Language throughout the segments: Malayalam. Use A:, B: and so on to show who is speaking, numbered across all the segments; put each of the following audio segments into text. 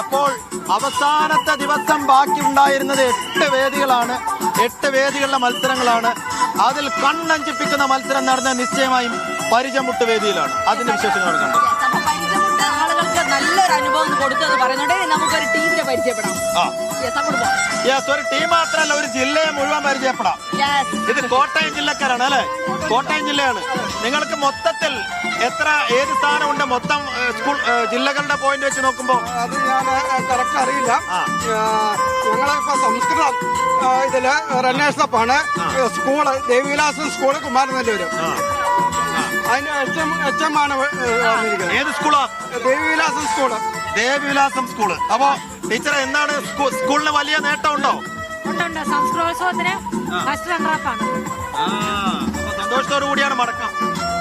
A: അപ്പോൾ അവസാനത്തെ ദിവസം ബാക്കി ഉണ്ടായിരുന്നത് 8 വേദികളാണ്. 8 വേദികളുടെ മത്സരങ്ങളാണ്. അതിൽ കണ്ണഞ്ചിപ്പിക്കുന്ന മത്സരം നടന്ന നിശ്ചയമായും പരിചമുട്ട് വേദിയിലാണ്. അതിന്റെ വിശേഷങ്ങൾ കണ്ടത്.
B: പരിചമുട്ട് ആളുകൾക്ക് നല്ലൊരു അനുഭവം കൊടുത്തത് പറയുന്നുണ്ട്. നമുക്കൊരു ടീമിനെ പരിചയപ്പെടാം.
A: ഒരു ടീം മാത്രമല്ല, ഒരു ജില്ലയെ മുഴുവൻ പരിചയപ്പെടാം. ഇത് കോട്ടയം ജില്ലക്കാരാണ് അല്ലെ? കോട്ടയം ജില്ലയാണ്. നിങ്ങൾക്ക് മൊത്തത്തിൽ ഏത് സ്ഥാനമുണ്ട് മൊത്തം സ്കൂൾ ജില്ലകളുടെ പോയിന്റ് വെച്ച് നോക്കുമ്പോ?
C: അത് ഞാൻ കറക്റ്റ് അറിയില്ല. ഞങ്ങളിപ്പോ സംസ്കൃതം ഇതില് റണ്ണേഴ്സ് അപ്പ് ആണ്. School Devivilasam school Kumaranellur. അതിന്റെ HM ആണ്.
A: ഏത് സ്കൂളാ?
C: ദേവിവിലാസം സ്കൂള്.
A: ദേവിവിലാസം സ്കൂള്. അപ്പോ ടീച്ചറെ, എന്താണ് സ്കൂളിന് വലിയ നേട്ടമുണ്ടോ?
D: സംസ്കൃതോത്സവത്തിന് ഫസ്റ്റ് റണ്ണറപ്പാണ്.
A: സന്തോഷത്തോടു കൂടിയാണ് മടക്കം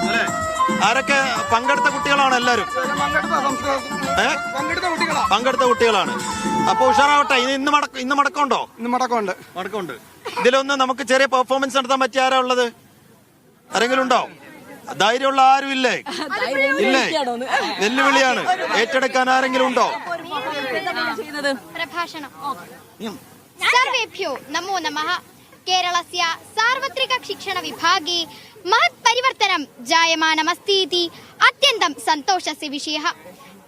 A: അല്ലേ? ആരൊക്കെ പങ്കെടുത്ത കുട്ടികളാണ്? എല്ലാരും പങ്കെടുത്ത കുട്ടികളാണ്. അപ്പൊ ഉഷാറാവട്ടെ. ഇന്ന് മടക്കമുണ്ടോ? മടക്കമുണ്ട്. ഇതിലൊന്ന് നമുക്ക് ചെറിയ പെർഫോമൻസ് നടത്താൻ പറ്റിയ ആരാ ഉള്ളത്? ആരെങ്കിലും ഉണ്ടോ? ധൈര്യമുള്ള ആരും ഇല്ലേ? ഇല്ലേ? വെല്ലുവിളിയാണ്. ഏറ്റെടുക്കാൻ ആരെങ്കിലും ഉണ്ടോ?
E: പ്രഭാഷണം. സർവേഭ്യോ നമോ നമഃ. കേരളസ്യ സാർവത്രിക शिक्षण विभागे महत् परिवर्तनं जायमानमस्ति इति अत्यन्तं सन्तोषस्य विषयः.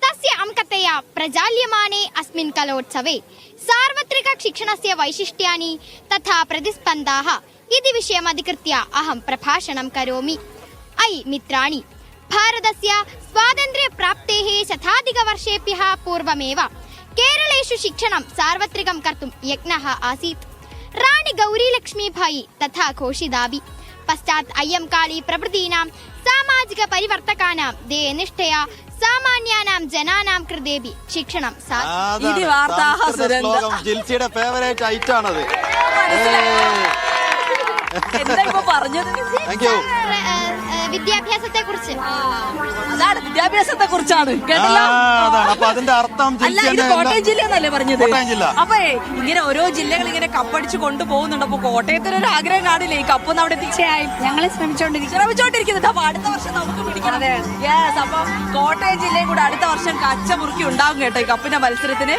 E: तस्य अंकतया प्रजाल्यमाने अस्मिन् कलोत्सवे सार्वत्रिक शिक्षणस्य वैशिष्ट्यानि तथा प्रतिस्पन्दाः इति विषयम् अधिकृत्य अहं प्रभाषणं करोमि. अयि मित्राणि, भारतस्य स्वातन्त्र्यप्राप्तेः शताधिकवर्षेभ्यः पूर्वमेव केरलेषु शिक्षणं सार्वत्रिकं कर्तुं यत्नः आसीत्. राणी गौरीलक्ष्मीबाई तथा घोषितापि. पश्चात् अयं काली प्रभृतीनां सामाजिक परिवर्तकानां ध्येयनिष्ठया सामान्यानां जनानां कृतेपि शिक्षणं
A: ജിൽസിയുടെ ഫേവറേറ്റ് ഐറ്റം ആണത്.
E: വിദ്യാഭ്യാസത്തെ കുറിച്ച്.
B: അതാണ് വിദ്യാഭ്യാസത്തെ കുറിച്ചാണ്.
A: അപ്പൊ അതിന്റെ അർത്ഥം
B: കോട്ടയം ജില്ല എന്നല്ലേ പറഞ്ഞത്?
A: കോട്ടയം ജില്ല.
B: അപ്പൊ ഇങ്ങനെ ഓരോ ജില്ലകൾ ഇങ്ങനെ കപ്പടിച്ച് കൊണ്ടുപോകുന്നുണ്ട്. അപ്പൊ കോട്ടയത്തിന് ഒരു ആഗ്രഹം കാണില്ലേ ഈ കപ്പ് അവിടെ തീർച്ചയായും
D: ഞങ്ങൾ
B: ശ്രമിച്ചോണ്ടിരിക്കുന്നുണ്ട്. അപ്പൊ അടുത്ത വർഷം നമുക്ക് പിടിക്കണം. യെസ്. അപ്പൊ കോട്ടയം ജില്ലയും കൂടെ അടുത്ത വർഷം കച്ച മുറുക്കി ഉണ്ടാവും കേട്ടോ ഈ കപ്പിന്റെ മത്സരത്തിന്.